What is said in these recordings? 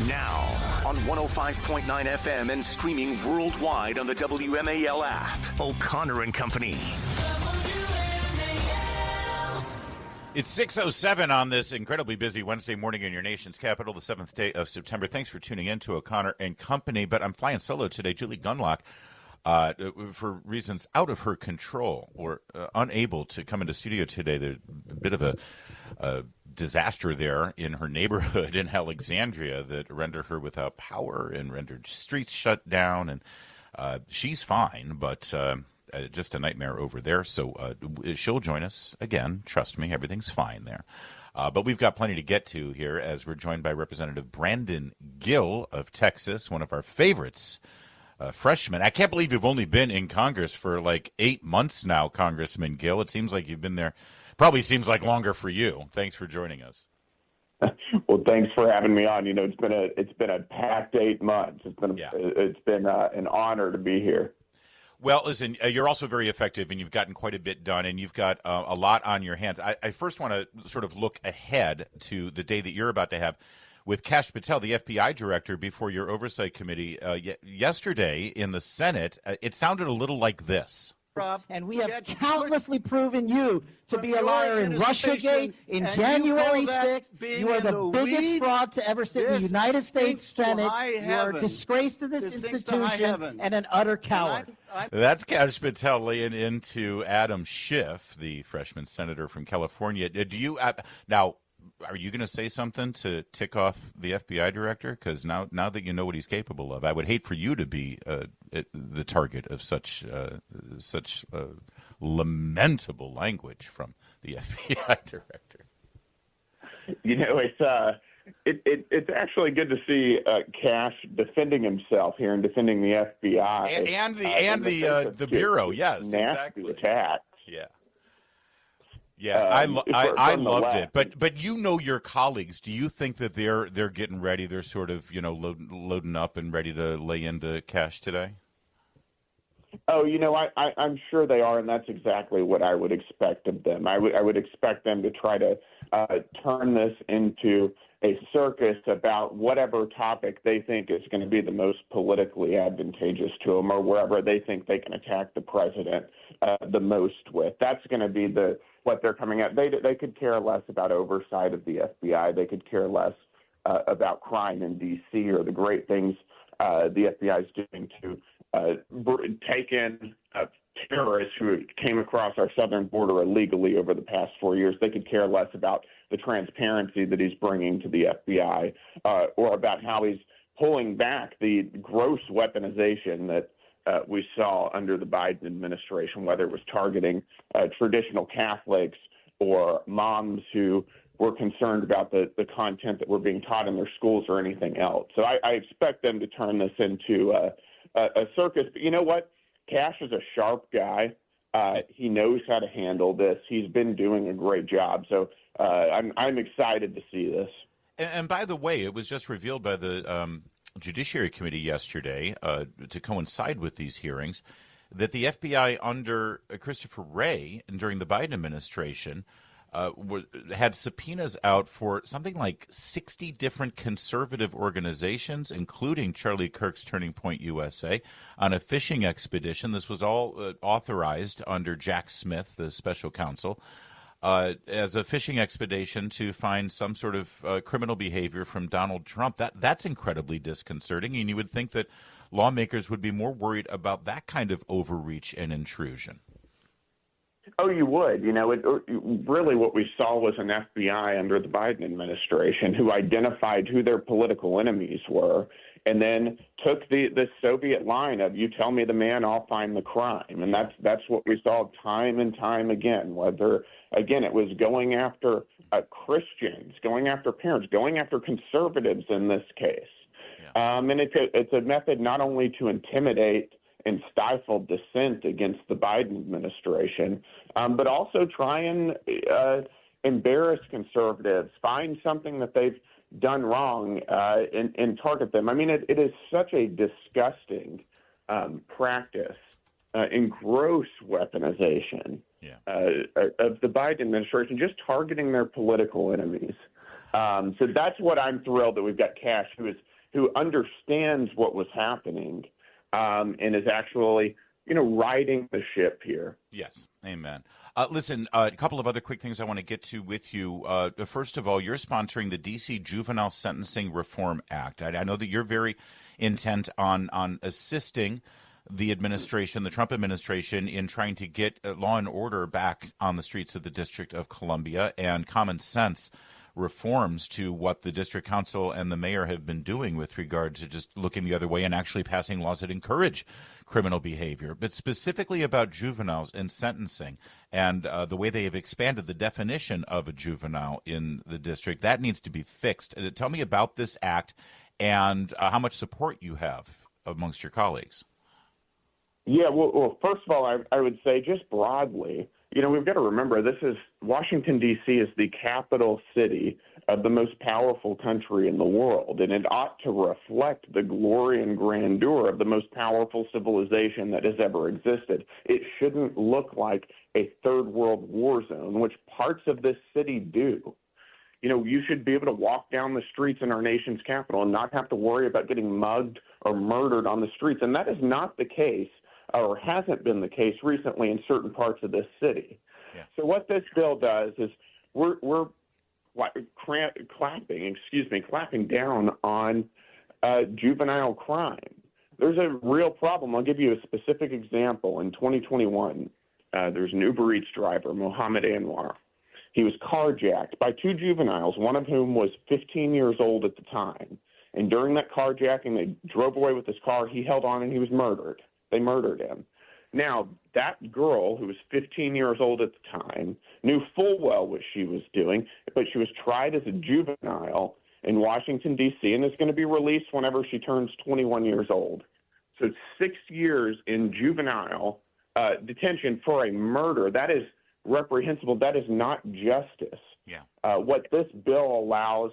Now, on 105.9 FM and streaming worldwide on the WMAL app, O'Connor and Company. It's 6:07 on this incredibly busy Wednesday morning in your nation's capital, the 7th day of September. Thanks for tuning in to O'Connor and Company, but I'm flying solo today. Julie Gunlock, for reasons out of her control, or unable to come into studio today. There's a bit of a disaster there in her neighborhood in Alexandria that rendered her without power and rendered streets shut down. And she's fine, but just a nightmare over there. So she'll join us again. Trust me, everything's fine there. But we've got plenty to get to here as we're joined by Representative Brandon Gill of Texas, one of our favorites. Freshman. I can't believe you've only been in Congress for like 8 months now, Congressman Gill. It seems like you've been there. Probably seems like longer for you. Thanks for joining us. Well, thanks for having me on. You know, it's been a packed 8 months. It's been an honor to be here. Well, listen, you're also very effective, and you've gotten quite a bit done, and you've got a lot on your hands. I first want to sort of look ahead to the day that you're about to have with Kash Patel, the FBI director, before your oversight committee yesterday in the Senate. It sounded a little like this. And we have countlessly proven you to be a liar in Russiagate, in January 6th. You are the biggest fraud to ever sit in the United States Senate. You are a disgrace to this institution and an utter coward. That's Kash Patel laying into Adam Schiff, the freshman senator from California. Do you now? Are you going to say something to tick off the FBI director? Because now that you know what he's capable of, I would hate for you to be the target of such lamentable language from the FBI director. You know, it's actually good to see Kash defending himself here and defending the FBI and the bureau. Yes, nasty attacks. Yeah. Yeah, I loved it. But you know your colleagues. Do you think that they're getting ready? They're sort of loading up and ready to lay into Kash today? Oh, I'm sure they are, and that's exactly what I would expect of them. I would expect them to try to turn this into a circus about whatever topic they think is going to be the most politically advantageous to them, or wherever they think they can attack the president the most with. That's going to be what they're coming at. They could care less about oversight of the FBI. They could care less about crime in D.C. or the great things the FBI is doing to take in terrorists who came across our southern border illegally over the past 4 years. They could care less about the transparency that he's bringing to the FBI or about how he's pulling back the gross weaponization that we saw under the Biden administration, whether it was targeting traditional Catholics or moms who were concerned about the content that were being taught in their schools or anything else. So I expect them to turn this into a circus. But you know what? Kash is a sharp guy. He knows how to handle this. He's been doing a great job. So I'm excited to see this. And by the way, it was just revealed by the Judiciary Committee yesterday to coincide with these hearings that the FBI under Christopher Wray and during the Biden administration had subpoenas out for something like 60 different conservative organizations, including Charlie Kirk's Turning Point USA, on a fishing expedition. This was all authorized under Jack Smith, the special counsel, as a fishing expedition to find some sort of criminal behavior from Donald Trump. That's incredibly disconcerting, and you would think that lawmakers would be more worried about that kind of overreach and intrusion. Oh, you would. Really what we saw was an FBI under the Biden administration who identified who their political enemies were and then took the Soviet line of, you tell me the man, I'll find the crime. And that's what we saw time and time again, whether, again, it was going after Christians, going after parents, going after conservatives in this case. Yeah. And it's a method not only to intimidate and stifle dissent against the Biden administration, but also try and embarrass conservatives, find something that they've done wrong, and target them. I mean, it is such a disgusting practice and gross weaponization of the Biden administration, just targeting their political enemies. So that's what I'm thrilled that we've got Kash, who understands what was happening, and is actually, riding the ship here. Yes, amen. Listen, a couple of other quick things I want to get to with you. First of all, you're sponsoring the D.C. Juvenile Sentencing Reform Act. I know that you're very intent on assisting the administration, the Trump administration, in trying to get law and order back on the streets of the District of Columbia and common sense reforms to what the district council and the mayor have been doing with regard to just looking the other way and actually passing laws that encourage criminal behavior. But specifically about juveniles and sentencing and the way they have expanded the definition of a juvenile in the district, that needs to be fixed. Tell me about this act and how much support you have amongst your colleagues. Yeah, well, first of all, I would say just broadly, we've got to remember Washington, D.C. is the capital city of the most powerful country in the world, and it ought to reflect the glory and grandeur of the most powerful civilization that has ever existed. It shouldn't look like a third world war zone, which parts of this city do. You should be able to walk down the streets in our nation's capital and not have to worry about getting mugged or murdered on the streets, and that is not the case, or hasn't been the case recently in certain parts of this city. Yeah. So what this bill does is we're clapping down on juvenile crime. There's a real problem. I'll give you a specific example. In 2021, there's an Uber Eats driver, Mohammed Anwar. He was carjacked by two juveniles, one of whom was 15 years old at the time. And during that carjacking, they drove away with his car. He held on and he was murdered. They murdered him. Now, that girl, who was 15 years old at the time, knew full well what she was doing, but she was tried as a juvenile in Washington, D.C., and is going to be released whenever she turns 21 years old. So 6 years in juvenile detention for a murder. That is reprehensible. That is not justice. Yeah. What this bill allows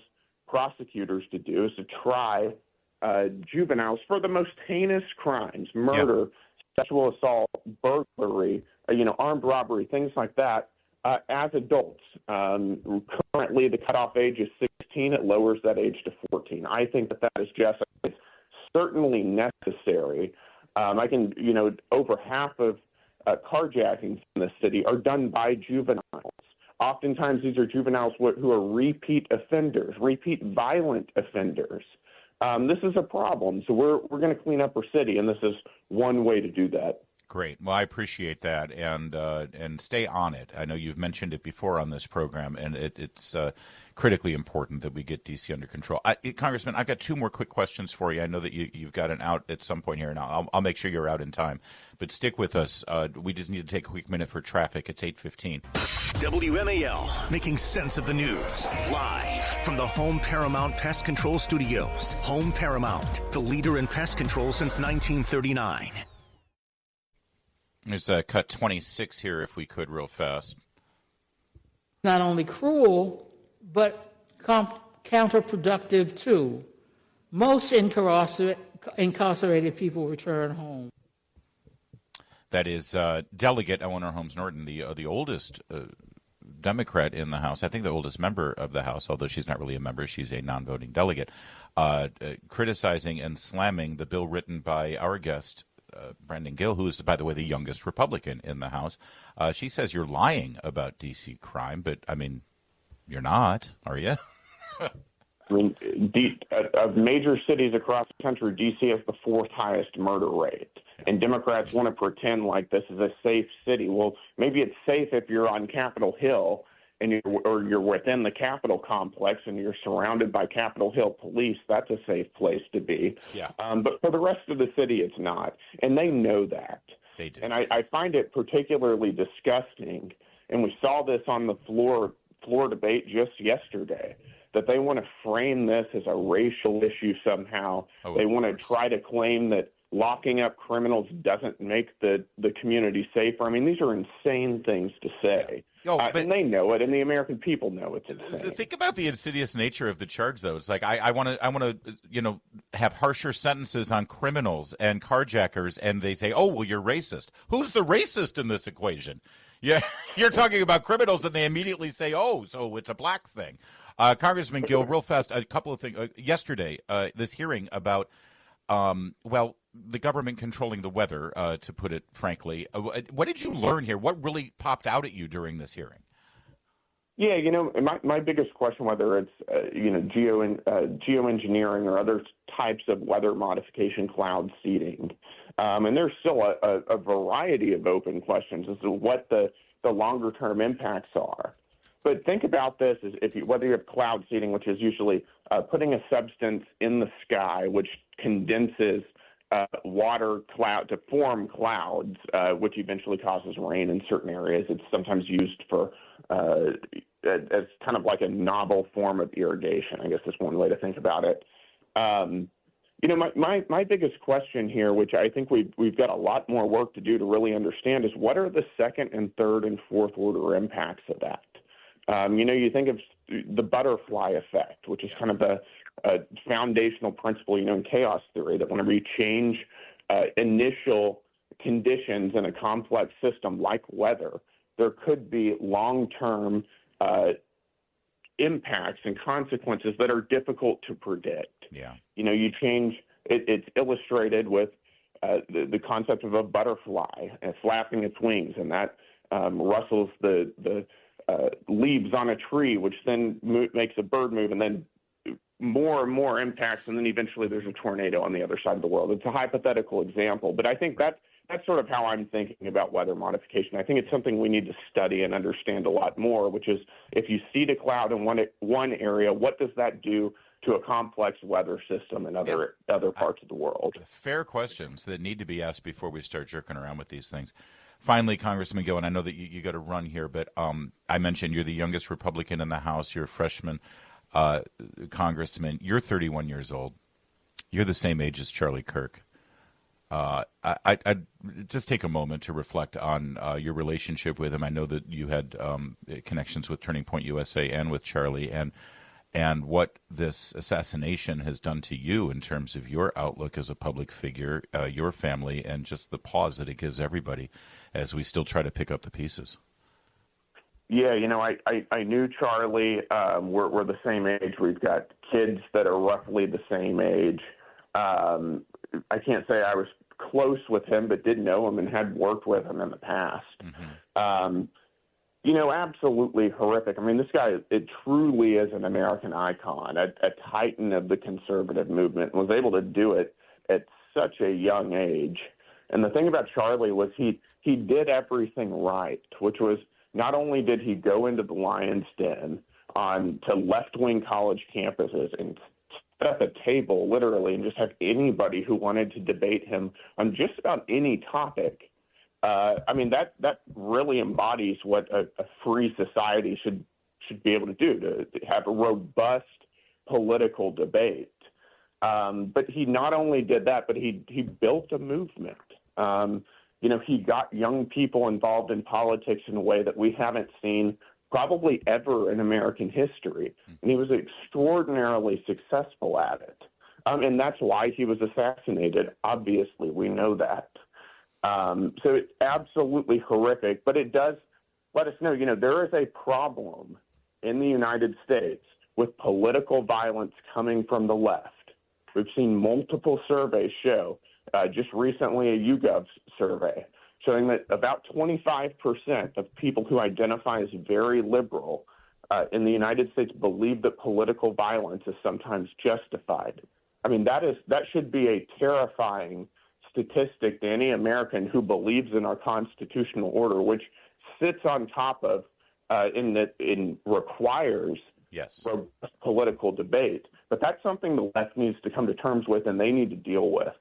prosecutors to do is to try juveniles for the most heinous crimes, murder, sexual assault, burglary, armed robbery, things like that, as adults. Currently, the cutoff age is 16. It lowers that age to 14. I think that is just certainly necessary. Over half of carjackings in the city are done by juveniles. Oftentimes, these are juveniles who are repeat offenders, repeat violent offenders. This is a problem, so we're going to clean up our city, and this is one way to do that. Great. Well, I appreciate that, and stay on it. I know you've mentioned it before on this program, and it's critically important that we get D.C. under control. Congressman, I've got two more quick questions for you. I know that you've got an out at some point here, and I'll make sure you're out in time. But stick with us. We just need to take a quick minute for traffic. It's 8:15. WMAL, making sense of the news. Live from the Home Paramount Pest Control Studios. Home Paramount, the leader in pest control since 1939. There's cut 26 here, if we could, real fast. Not only cruel, but counterproductive, too. Most incarcerated people return home. That is Delegate Eleanor Holmes Norton, the oldest Democrat in the House. I think the oldest member of the House, although she's not really a member. She's a non-voting delegate, criticizing and slamming the bill written by our guest, Brendan Gill, who is, by the way, the youngest Republican in the House. She says you're lying about D.C. crime, but, you're not, are you? Of major cities across the country, D.C. has the fourth highest murder rate. And Democrats want to pretend like this is a safe city. Well, maybe it's safe if you're on Capitol Hill and you're within the Capitol complex and you're surrounded by Capitol Hill police. That's a safe place to be. Yeah. But for the rest of the city, it's not. And they know that. They do. And I find it particularly disgusting, and we saw this on the floor debate just yesterday, that they want to frame this as a racial issue somehow. They want to try to claim that locking up criminals doesn't make the community safer. These are insane things to say. And they know it, and the American people know it's insane. Think about the insidious nature of the charge, though. It's like I want to have harsher sentences on criminals and carjackers, and they say, "Oh, well, you're racist." Who's the racist in this equation? Yeah, you're talking about criminals, and they immediately say, "Oh, so it's a black thing." Congressman Gill, real fast, a couple of things. Yesterday, this hearing about, the government controlling the weather, to put it frankly. What did you learn here? What really popped out at you during this hearing? Yeah, my biggest question, whether it's geoengineering or other types of weather modification, cloud seeding, and there's still a variety of open questions as to what the longer term impacts are. But think about this as whether you have cloud seeding, which is usually putting a substance in the sky which condenses water cloud to form clouds, which eventually causes rain in certain areas. It's sometimes used for as kind of like a novel form of irrigation. I guess is one way to think about it. My biggest question here, which I think we've got a lot more work to do to really understand, is what are the second and third and fourth order impacts of that? You think of the butterfly effect, which is kind of the foundational principle, in chaos theory, that whenever you change initial conditions in a complex system like weather, there could be long-term impacts and consequences that are difficult to predict. Yeah. You change it's illustrated with the concept of a butterfly flapping its wings, and that rustles the leaves on a tree, which then makes a bird move, and then more and more impacts, and then eventually there's a tornado on the other side of the world. It's a hypothetical example, but I think that's sort of how I'm thinking about weather modification. I think it's something we need to study and understand a lot more, which is if you seed a cloud in one area, what does that do to a complex weather system in other parts of the world? Fair questions that need to be asked before we start jerking around with these things. Finally, Congressman Gill, and I know that you got to run here, but I mentioned you're the youngest Republican in the House. You're a freshman congressman. You're 31 years old. You're the same age as Charlie Kirk. I'd just take a moment to reflect on your relationship with him. I know that you had connections with Turning Point USA and with Charlie, and what this assassination has done to you in terms of your outlook as a public figure, your family, and just the pause that it gives everybody as we still try to pick up the pieces. Yeah, I knew Charlie. We're the same age. We've got kids that are roughly the same age. I can't say I was close with him, but did know him and had worked with him in the past. Mm-hmm. Absolutely horrific. I mean, this guy, it truly is an American icon, a titan of the conservative movement, and was able to do it at such a young age. And the thing about Charlie was he did everything right, which was not only did he go into the lion's den to left-wing college campuses and set up a table, literally, and just have anybody who wanted to debate him on just about any topic. That really embodies what a free society should be able to do, to have a robust political debate. But he not only did that, but he built a movement. He got young people involved in politics in a way that we haven't seen probably ever in American history. And he was extraordinarily successful at it. And that's why he was assassinated. Obviously, we know that. So it's absolutely horrific, but it does let us know, there is a problem in the United States with political violence coming from the left. We've seen multiple surveys show, just recently a YouGov survey, showing that about 25% of people who identify as very liberal in the United States believe that political violence is sometimes justified. I mean, that should be a terrifying statistic to any American who believes in our constitutional order, which sits on top of and requires robust political debate. But that's something the left needs to come to terms with, and they need to deal with,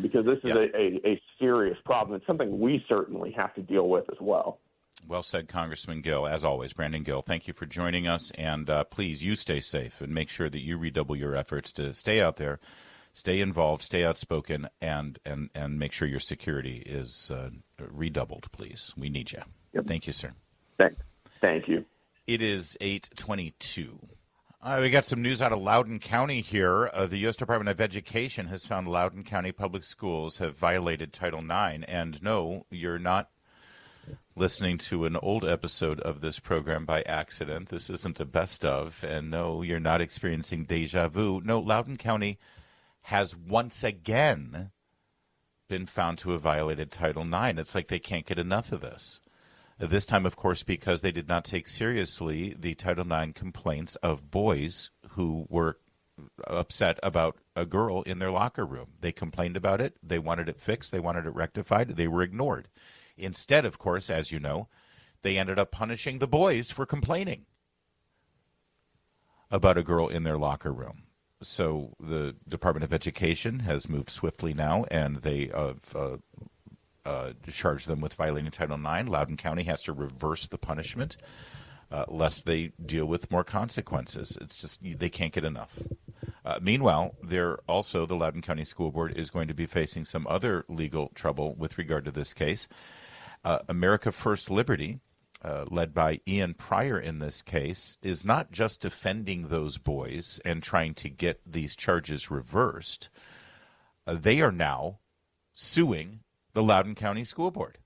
because this is a serious problem. It's something we certainly have to deal with as well. Well said, Congressman Gill. As always, Brandon Gill, thank you for joining us, and please, you stay safe and make sure that you redouble your efforts to stay out there, stay involved, stay outspoken, and make sure your security is redoubled, please. We need you. Yep. Thank you, sir. Thank you. It is 8:22. We got some news out of Loudoun County here. The U.S. Department of Education has found Loudoun County public schools have violated Title IX. And no, you're not listening to an old episode of this program by accident. This isn't a best of, and no, you're not experiencing deja vu. No, Loudoun County has once again been found to have violated Title IX. It's like they can't get enough of this. This time, of course, because they did not take seriously the Title IX complaints of boys who were upset about a girl in their locker room. They complained about it. They wanted it fixed. They wanted it rectified. They were ignored. Instead, of course, as you know, they ended up punishing the boys for complaining about a girl in their locker room. So the Department of Education has moved swiftly now, and they charged them with violating Title IX. Loudoun County has to reverse the punishment lest they deal with more consequences. It's just they can't get enough. Meanwhile, the Loudoun County School Board is going to be facing some other legal trouble with regard to this case. America First Liberty, led by Ian Pryor in this case, is not just defending those boys and trying to get these charges reversed. They are now suing the Loudoun County School Board.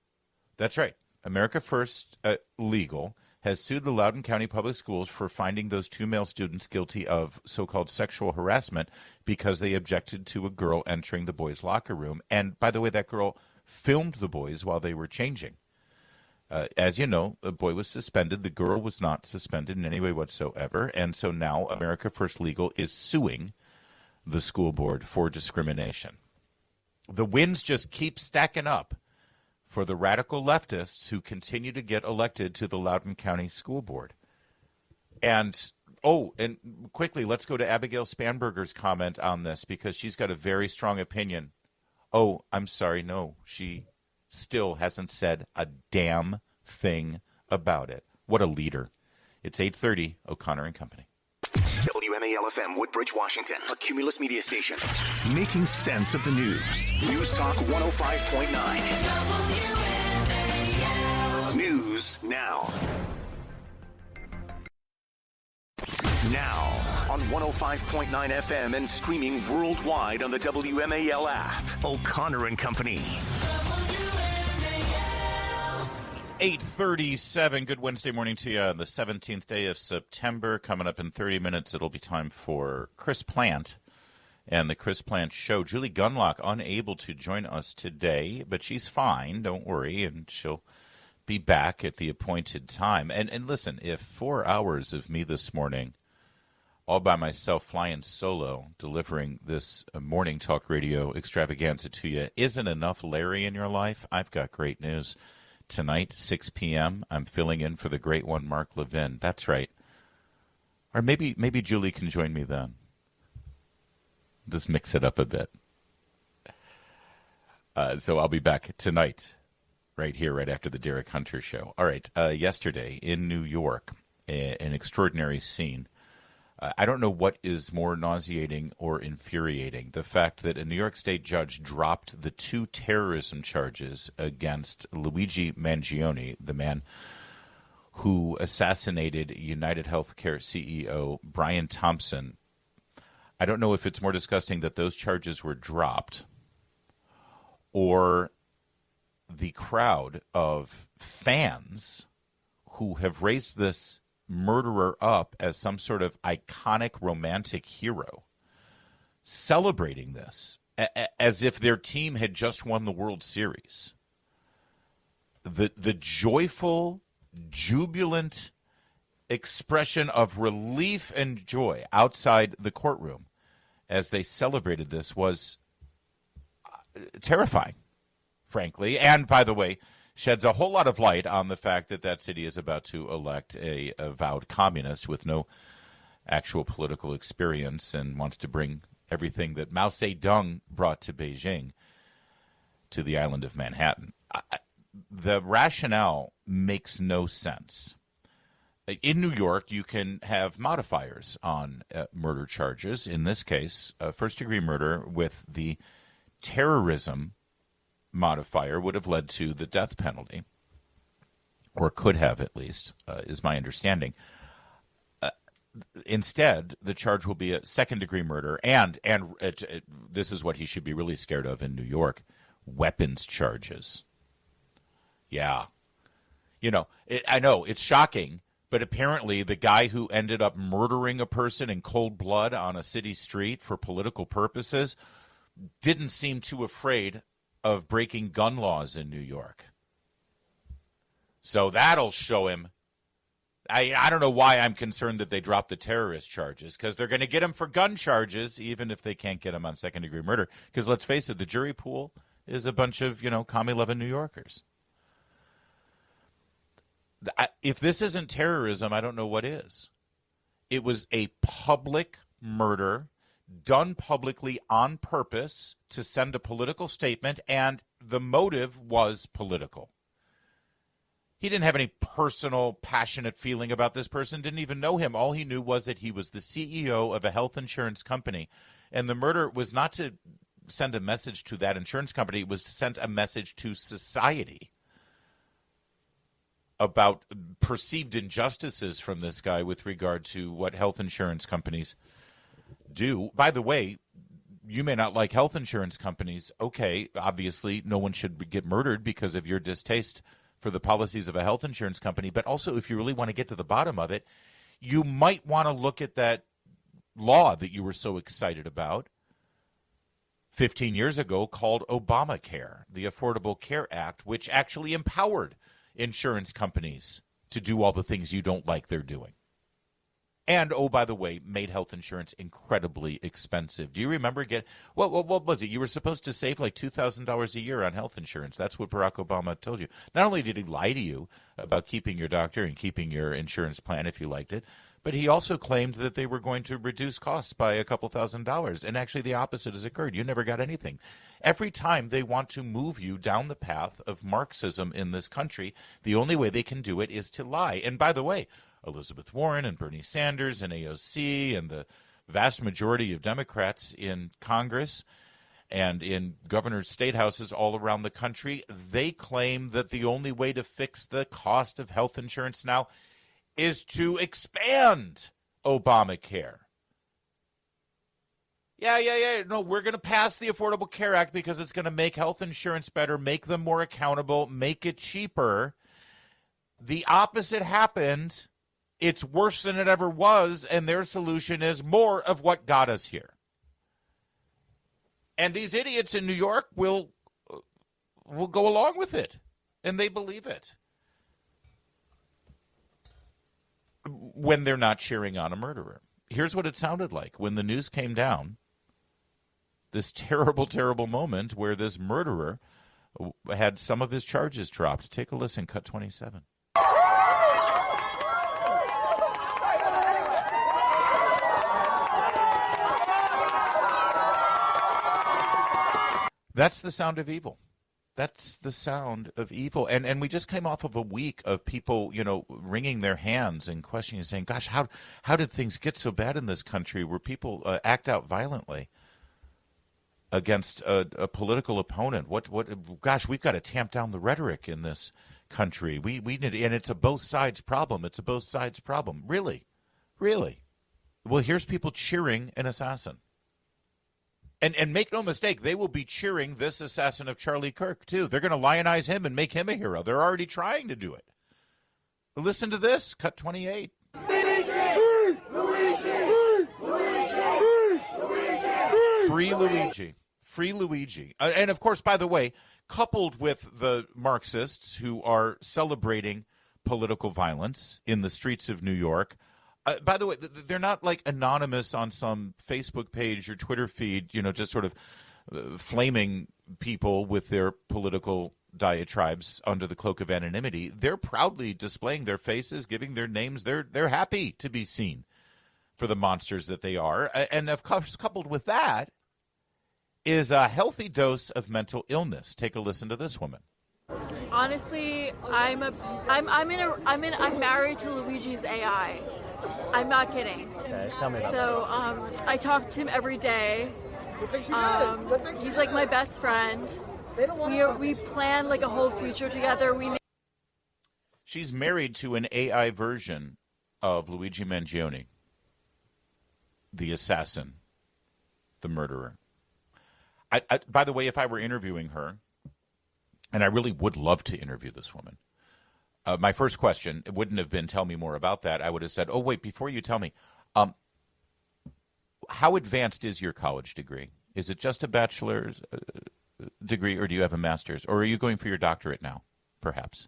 That's right. America First Legal has sued the Loudoun County Public Schools for finding those two male students guilty of so-called sexual harassment because they objected to a girl entering the boys' locker room. And, by the way, that girl filmed the boys while they were changing. As you know, the boy was suspended. The girl was not suspended in any way whatsoever. And so now America First Legal is suing the school board for discrimination. The wins just keep stacking up for the radical leftists who continue to get elected to the Loudoun County School Board. And quickly, let's go to Abigail Spanberger's comment on this because she's got a very strong opinion. Oh, I'm sorry, no, she still hasn't said a damn thing about it. What a leader. It's 8:30, O'Connor and Company. WMAL-FM, Woodbridge, Washington, a Cumulus media station. Making sense of the news. News Talk 105.9. News now. Now on 105.9 FM and streaming worldwide on the WMAL app. O'Connor and Company. 8:37. Good Wednesday morning to you on the 17th day of September. Coming up in 30 minutes, it'll be time for Chris Plant and the Chris Plant Show. Julie Gunlock unable to join us today, but she's fine. Don't worry, and she'll be back at the appointed time. And listen, if 4 hours of me this morning, all by myself, flying solo, delivering this morning talk radio extravaganza to you, isn't enough Larry in your life, I've got great news. Tonight, 6 p.m., I'm filling in for the great one, Mark Levin. That's right. Or maybe Julie can join me then. Just mix it up a bit. So I'll be back tonight, right here, right after the Derek Hunter Show. All right, yesterday in New York, an extraordinary scene. I don't know what is more nauseating or infuriating. The fact that a New York State judge dropped the 2 terrorism charges against Luigi Mangione, the man who assassinated United Healthcare CEO Brian Thompson. I don't know if it's more disgusting that those charges were dropped or the crowd of fans who have raised this murderer up as some sort of iconic romantic hero, celebrating this as if their team had just won the World Series. The joyful, jubilant expression of relief and joy outside the courtroom as they celebrated this was terrifying, frankly. And, by the way, sheds a whole lot of light on the fact that that city is about to elect a avowed communist with no actual political experience and wants to bring everything that Mao Zedong brought to Beijing to the island of Manhattan. The rationale makes no sense. In New York, you can have modifiers on murder charges. In this case, first-degree murder with the terrorism modifier would have led to the death penalty, or could have at least, is my understanding. Instead, the charge will be a second-degree murder, and this is what he should be really scared of in New York, weapons charges. Yeah, I know it's shocking, but apparently the guy who ended up murdering a person in cold blood on a city street for political purposes didn't seem too afraid of breaking gun laws in New York. So that'll show him. I don't know why I'm concerned that they dropped the terrorist charges, because they're going to get him for gun charges, even if they can't get him on second-degree murder. Because let's face it, the jury pool is a bunch of, commie-loving New Yorkers. If this isn't terrorism, I don't know what is. It was a public murder done publicly on purpose to send a political statement, and the motive was political. He didn't have any personal, passionate feeling about this person, didn't even know him. All he knew was that he was the CEO of a health insurance company, and the murder was not to send a message to that insurance company. It was to send a message to society about perceived injustices from this guy with regard to what health insurance companies do. By the way, you may not like health insurance companies. Okay, obviously no one should get murdered because of your distaste for the policies of a health insurance company. But also, if you really want to get to the bottom of it, you might want to look at that law that you were so excited about 15 years ago called Obamacare, the Affordable Care Act, which actually empowered insurance companies to do all the things you don't like they're doing. And, oh, by the way, made health insurance incredibly expensive. Do you remember what was it? You were supposed to save like $2,000 a year on health insurance. That's what Barack Obama told you. Not only did he lie to you about keeping your doctor and keeping your insurance plan if you liked it, but he also claimed that they were going to reduce costs by a couple $1,000s. And actually the opposite has occurred. You never got anything. Every time they want to move you down the path of Marxism in this country, the only way they can do it is to lie. And by the way, Elizabeth Warren and Bernie Sanders and AOC and the vast majority of Democrats in Congress and in governors' state houses all around the country, they claim that the only way to fix the cost of health insurance now is to expand Obamacare. Yeah. No, we're going to pass the Affordable Care Act because it's going to make health insurance better, make them more accountable, make it cheaper. The opposite happened. It's worse than it ever was, and their solution is more of what got us here. And these idiots in New York will go along with it, and they believe it when they're not cheering on a murderer. Here's what it sounded like when the news came down, this terrible, terrible moment where this murderer had some of his charges dropped. Take a listen, cut 27. That's the sound of evil. That's the sound of evil. And we just came off of a week of people, wringing their hands and questioning and saying, gosh, how did things get so bad in this country where people act out violently against a political opponent? Gosh, we've got to tamp down the rhetoric in this country. We need, and it's a both sides problem. It's a both sides problem. Really? Well, here's people cheering an assassin. And make no mistake, they will be cheering this assassin of Charlie Kirk, too. They're going to lionize him and make him a hero. They're already trying to do it. Listen to this, cut 28. Free Luigi. Free Luigi. And, of course, by the way, coupled with the Marxists who are celebrating political violence in the streets of New York, by the way, they're not like anonymous on some Facebook page or Twitter feed, just sort of flaming people with their political diatribes under the cloak of anonymity. They're proudly displaying their faces, giving their names. They're happy to be seen for the monsters that they are. And of course, coupled with that is a healthy dose of mental illness. Take a listen to this woman. Honestly, I'm married to Luigi's AI. I'm not kidding. Okay, tell me about that. So I talk to him every day. He's like my best friend. We plan like a whole future together. She's married to an AI version of Luigi Mangione, the assassin, the murderer. By the way, if I were interviewing her, and I really would love to interview this woman, My first question, it wouldn't have been tell me more about that. I would have said, oh, wait, before you tell me, how advanced is your college degree? Is it just a bachelor's degree, or do you have a master's? Or are you going for your doctorate now, perhaps?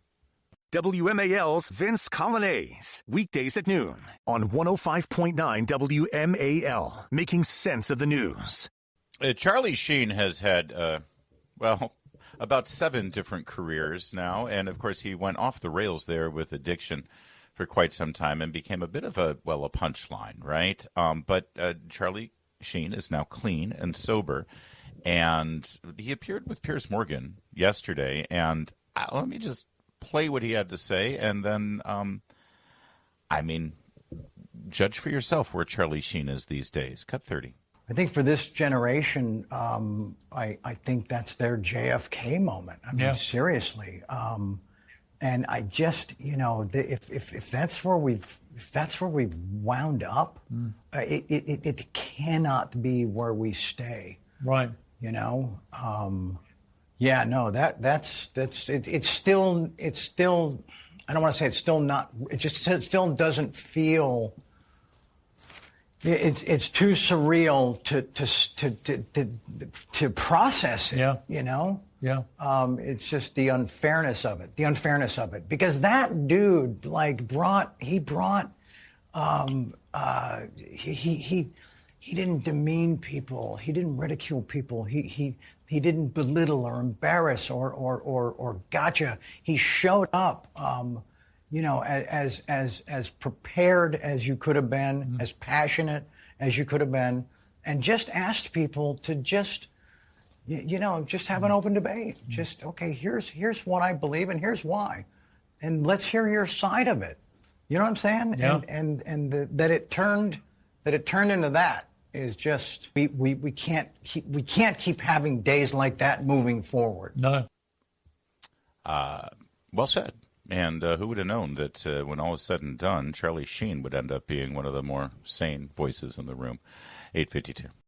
WMAL's Vince Colonnese, weekdays at noon on 105.9 WMAL, making sense of the news. Charlie Sheen has had, about 7 different careers now. And, of course, he went off the rails there with addiction for quite some time and became a bit of a punchline, right? But Charlie Sheen is now clean and sober. And he appeared with Piers Morgan yesterday. And let me just play what he had to say. And then, judge for yourself where Charlie Sheen is these days. Cut 30. I think for this generation, I think that's their JFK moment. I mean, seriously. And I just, if that's where we've wound up, it cannot be where we stay. Right. It's still, I don't want to say it's still not, it still doesn't feel. It's too surreal to process it. Yeah. It's just the unfairness of it. Because that dude he didn't demean people. He didn't ridicule people. He didn't belittle or embarrass or gotcha. He showed up. As prepared as you could have been, as passionate as you could have been, and just asked people to just have an open debate. Just, okay, here's what I believe and here's why. And let's hear your side of it. You know what I'm saying? Yeah. And that it turned into that is just we can't keep having days like that moving forward. No. Well said. And who would have known that when all is said and done, Charlie Sheen would end up being one of the more sane voices in the room. 8:52.